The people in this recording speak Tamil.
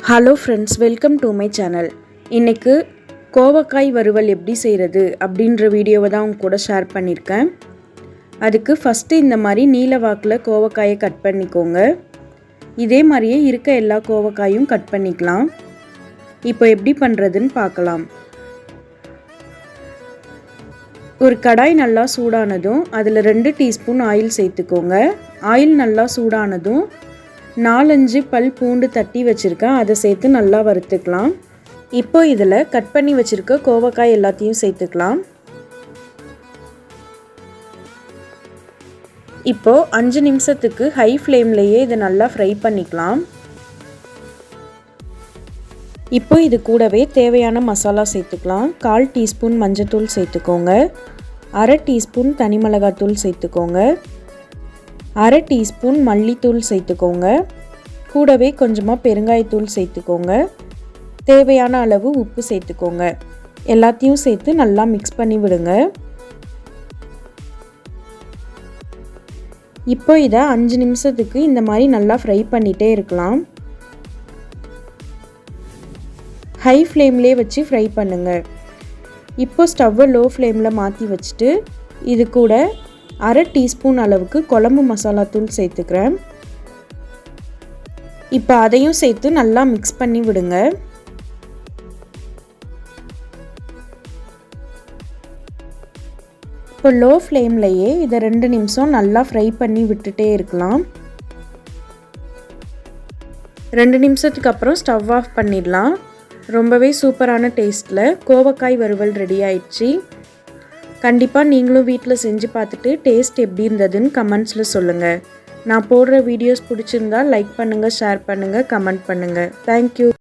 Hello friends, welcome to my channel. இன்றைக்கு கோவக்காய் வறுவல் எப்படி செய்கிறது அப்படின்ற வீடியோவை தான் உங்க கூட ஷேர் பண்ணியிருக்கேன். அதுக்கு ஃபஸ்ட்டு இந்த மாதிரி நீல வாக்கில் கோவக்காயை கட் பண்ணிக்கோங்க. இதே மாதிரியே இருக்க எல்லா கோவக்காயும் கட் பண்ணிக்கலாம். இப்போ எப்படி பண்ணுறதுன்னு பார்க்கலாம். ஒரு கடாய் நல்லா சூடானதும் அதில் 2 டீஸ்பூன் ஆயில் சேர்த்துக்கோங்க. ஆயில் நல்லா சூடானதும் 4-5 பல் பூண்டு தட்டி வச்சுருக்கேன், அதை சேர்த்து நல்லா வறுத்துக்கலாம். இப்போ இதில் கட் பண்ணி வச்சுருக்க கோவக்காய் எல்லாத்தையும் சேர்த்துக்கலாம். இப்போ 5 நிமிஷத்துக்கு ஹை ஃப்ளேம்லேயே இதை நல்லா ஃப்ரை பண்ணிக்கலாம். இப்போ இது கூடவே தேவையான மசாலா சேர்த்துக்கலாம். 1/4 டீஸ்பூன் மஞ்சத்தூள் சேர்த்துக்கோங்க. 1/2 டீஸ்பூன் தனி மிளகாத்தூள் சேர்த்துக்கோங்க. 1/2 டீஸ்பூன் மல்லித்தூள் சேர்த்துக்கோங்க. கூடவே கொஞ்சமாக பெருங்காயத்தூள் சேர்த்துக்கோங்க. தேவையான அளவு உப்பு சேர்த்துக்கோங்க. எல்லாத்தையும் சேர்த்து நல்லா மிக்ஸ் பண்ணி விடுங்க. இப்போ இதை 5 நிமிஷத்துக்கு இந்த மாதிரி நல்லா ஃப்ரை பண்ணிகிட்டே இருக்கலாம். ஹை ஃப்ளேம்லேயே வச்சு ஃப்ரை பண்ணுங்கள். இப்போ ஸ்டவ்வை லோ ஃப்ளேமில் மாற்றி வச்சுட்டு இது கூட 1/2 டீஸ்பூன் அளவுக்கு குழம்பு மசாலா தூள் சேர்த்துக்கிறேன். இப்போ அதையும் சேர்த்து நல்லா மிக்ஸ் பண்ணி விடுங்க. இப்போ லோ ஃப்ளேம்லையே இதை 2 நிமிஷம் நல்லா ஃப்ரை பண்ணி விட்டுட்டே இருக்கலாம். 2 நிமிஷத்துக்கு அப்புறம் ஸ்டவ் ஆஃப் பண்ணிடலாம். ரொம்பவே சூப்பரான டேஸ்ட்டில் கோவக்காய் வறுவல் ரெடி ஆயிடுச்சு. கண்டிப்பாக நீங்களும் வீட்டில் செஞ்சு பார்த்துட்டு டேஸ்ட் எப்படி இருந்ததுன்னு கமெண்ட்ஸில் சொல்லுங்கள். நான் போடுற வீடியோஸ் பிடிச்சிருந்தா லைக் பண்ணுங்கள், ஷேர் பண்ணுங்கள், கமெண்ட் பண்ணுங்கள். தேங்க்யூ.